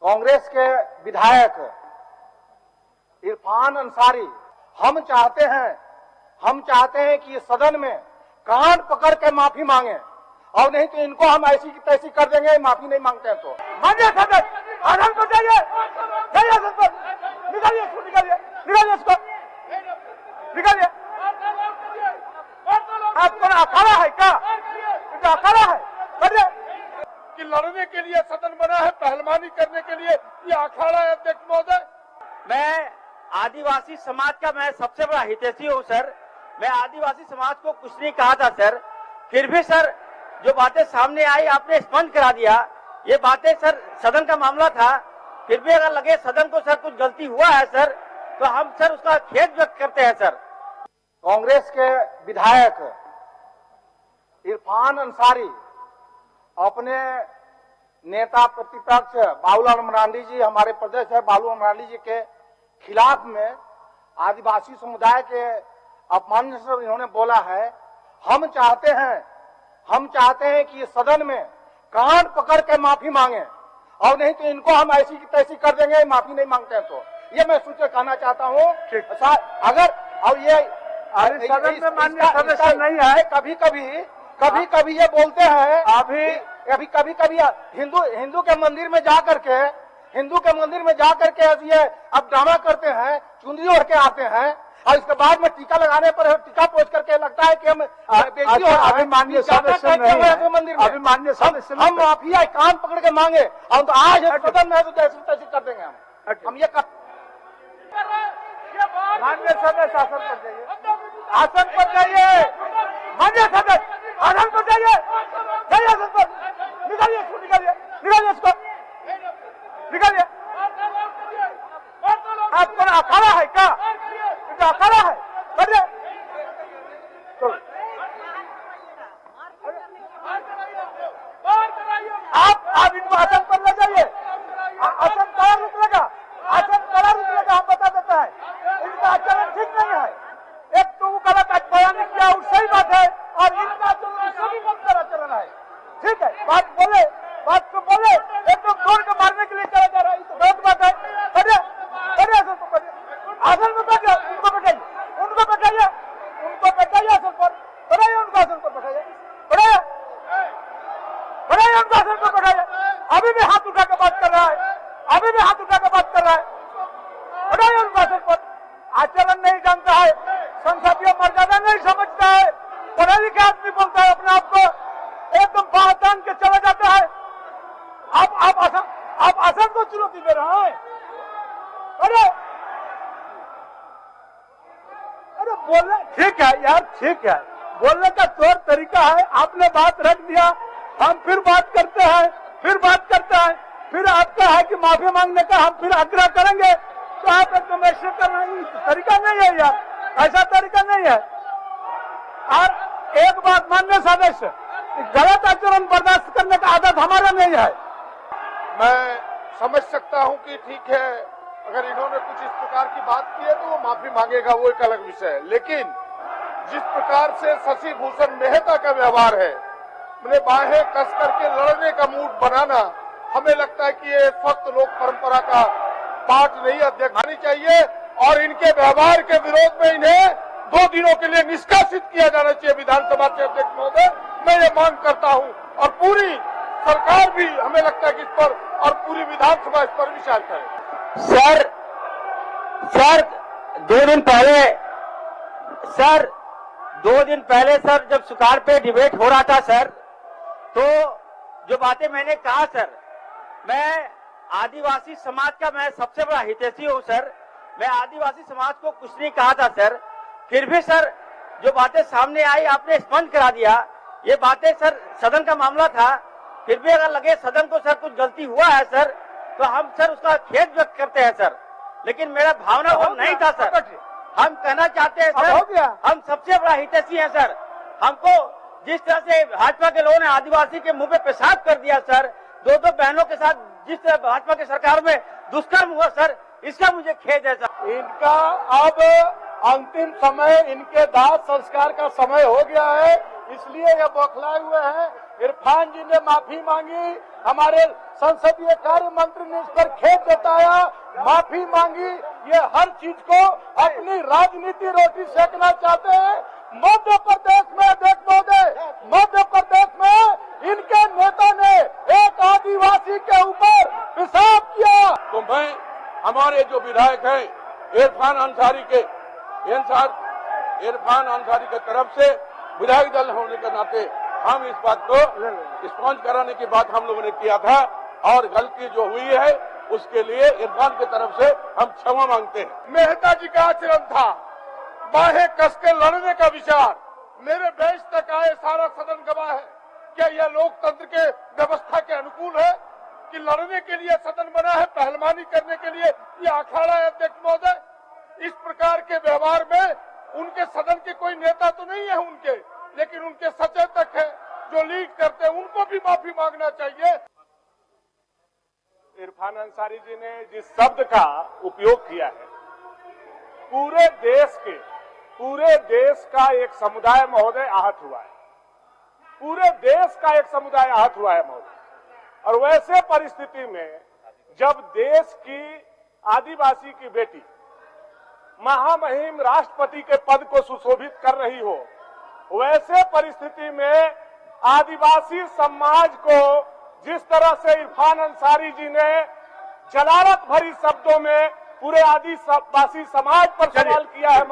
कांग्रेस के विधायक इरफान अंसारी, हम चाहते हैं कि सदन में कान पकड़ के माफी मांगे, और नहीं तो इनको हम ऐसी की तैसी कर देंगे, माफी नहीं मांगते हैं तो। मान्य सदन आनंद को जाइए, निकालिए इसको, निकालिए इसको, निकालिए। आपको अखाड़ा है क्या? अखाड़ा है कि लड़ने के लिए सदन बना है, पहलवानी करने के लिए ये अखाड़ा है। अध्यक्ष महोदय, मैं आदिवासी समाज का मैं सबसे बड़ा हितैषी हूँ सर। मैं आदिवासी समाज को कुछ नहीं कहा था सर, फिर भी सर जो बातें सामने आई आपने स्पष्ट करा दिया। ये बातें सर सदन का मामला था, फिर भी अगर लगे सदन को सर कुछ गलती हुआ है सर, तो हम सर उसका खेद व्यक्त करते हैं सर। कांग्रेस के विधायक इरफान अंसारी अपने नेता प्रतिपक्ष बाबूलाल मरांडी जी, हमारे प्रदेश है, बाबूलाल मरांडी जी के खिलाफ में आदिवासी समुदाय के अपमान से इन्होंने बोला है। हम चाहते हैं कि सदन में कान पकड़ के माफी मांगे, और नहीं तो इनको हम ऐसी की तैसी कर देंगे, माफी नहीं मांगते हैं तो। ये मैं सूचित कहना चाहता हूँ। अगर और ये सदन में मान्य सदस्य नहीं है, कभी कभी ये बोलते हैं, अभी कभी हिंदू के मंदिर में जा करके ये अब ड्रामा करते हैं, चुनरी ओढ़ के आते हैं, और इसके बाद में टीका लगाने पर टीका पोछ करके लगता है कि हम बेइज्जती हो रहा है। मान्य सदस्य नहीं है मंदिर में, अभी मान्य सदस्य हम माफिया कान पकड़ के मांगे, और तो आज सदन में तो जैसे तैसे कर देंगे हम ये कर। मान्य सदस्य आसन पर जाइए, आसन पर जाइए। मान्य सदस्य आसन पर जाइए, आसन पर, निकालिए इसको, निकालिए इसको, निकालिए। आपको अखाड़ा है क्या? अखाड़ा है आप इनको आसन पर ले जाइए। आसन कड़ा रुक लगा, हम बता देता है, इनका आचरण ठीक नहीं है। एक तो वो गलत बयान किया, वो सही बात है, और इनका आचरण सभी गलत आचरण है। ठीक है, बात को बोले एकदम तोड़ के मारने के लिए चला जा रहा है, तो गलत बात है। आसन पर बैठिए, उनको बैठाइए आसन पर, बैठाइए उनको आसन पर, बैठाइए उनको आसन पर, बैठाइए। अभी भी हाथ उठा के बात कर रहा है, बैठाइए उनको आसन पर। आचरण नहीं जानता है, संसदीय मर्यादा नहीं समझता है, पढ़े लिखे आदमी बोलता है अपने आप को, एकदम पहचान के चला जाता है। आप आसन को चुनौती दे रहे हैं। अरे बोलने ठीक है यार, ठीक है, बोलने का तौर तरीका है। आपने बात रख दिया, हम फिर बात करते हैं, फिर आपका है कि माफी मांगने का हम फिर आग्रह करेंगे, तो आप एकदम ऐसे कर रहे हैं। तरीका नहीं है यार, ऐसा तरीका नहीं है। और एक बात मान्य सदस्य, गलत आचरण बर्दाश्त करने का आदत हमारा नहीं है। मैं समझ सकता हूं कि ठीक है, अगर इन्होंने कुछ इस प्रकार की बात की है तो वो माफी मांगेगा, वो एक अलग विषय है। लेकिन जिस प्रकार से शशि भूषण मेहता का व्यवहार है, मैंने बाहें कस करके लड़ने का मूड बनाना, हमें लगता है कि ये स्वस्थ लोक परंपरा का पाठ नहीं अध्यक्ष आनी चाहिए, और इनके व्यवहार के विरोध में इन्हें 2 दिनों के लिए निष्कासित किया जाना चाहिए विधानसभा के अध्यक्ष महोदय। मैं ये मांग करता हूँ, और पूरी सरकार भी हमें लगता है कि इस पर, और पूरी विधानसभा इस पर विचार करे। सर 2 दिन पहले सर जब सुखाड़ पे डिबेट हो रहा था सर, तो जो बातें मैंने कहा सर, मैं आदिवासी समाज का मैं सबसे बड़ा हितैषी हूँ सर। मैं आदिवासी समाज को कुछ नहीं कहा था सर, फिर भी सर जो बातें सामने आई आपने स्पष्ट करा दिया। ये बातें सर सदन का मामला था, फिर भी अगर लगे सदन को सर कुछ गलती हुआ है सर, तो हम सर उसका खेद व्यक्त करते हैं सर। लेकिन मेरा भावना वो नहीं था सर। हम कहना चाहते हैं सर, हम सबसे बड़ा हितैषी हैं सर। हमको जिस तरह से भाजपा के लोगों ने आदिवासी के मुंह पे पेशाब कर दिया सर, 2 बहनों के साथ जिस तरह भाजपा की सरकार में दुष्कर्म हुआ सर, इसका मुझे खेद है सर। इनका अब अंतिम समय, इनके दाह संस्कार का समय हो गया है। इसलिए ये बौखलाए हुए हैं। इरफान जी ने माफी मांगी, हमारे संसदीय कार्य मंत्री ने इस पर खेद जताया, माफी मांगी। ये हर चीज को अपनी राजनीति रोटी सेकना चाहते हैं। मध्य प्रदेश में देख महोदय, मध्य प्रदेश में इनके नेता ने एक आदिवासी के ऊपर पेशाब किया। तो मैं हमारे जो विधायक हैं इरफान अंसारी के तरफ से विधायक दल होने के नाते हम इस बात को स्पॉन्ज कराने की बात हम लोगों ने किया था और गलती जो हुई है उसके लिए इरफान की तरफ से हम क्षमा मांगते हैं। मेहता जी का आचरण था, बाहें कस के लड़ने का विचार, मेरे बेंच तक आए सारा सदन गवाह है। क्या यह लोकतंत्र के व्यवस्था के अनुकूल है कि लड़ने के लिए सदन बना है, पहलवानी करने के लिए ये अखाड़ा है? अध्यक्ष महोदय, इस प्रकार के व्यवहार में उनके सदन के कोई नेता तो नहीं है उनके, लेकिन उनके सचेतक है जो लीड करते हैं, उनको भी माफी मांगना चाहिए। इरफान अंसारी जी ने जिस शब्द का उपयोग किया है, पूरे देश का एक समुदाय महोदय आहत हुआ है, पूरे देश का एक समुदाय आहत हुआ है महोदय। और वैसे परिस्थिति में जब देश की आदिवासी की बेटी महामहिम राष्ट्रपति के पद को सुशोभित कर रही हो, वैसे परिस्थिति में आदिवासी समाज को जिस तरह से इरफान अंसारी जी ने जलालत भरी शब्दों में पूरे आदिवासी समाज पर सवाल किया है।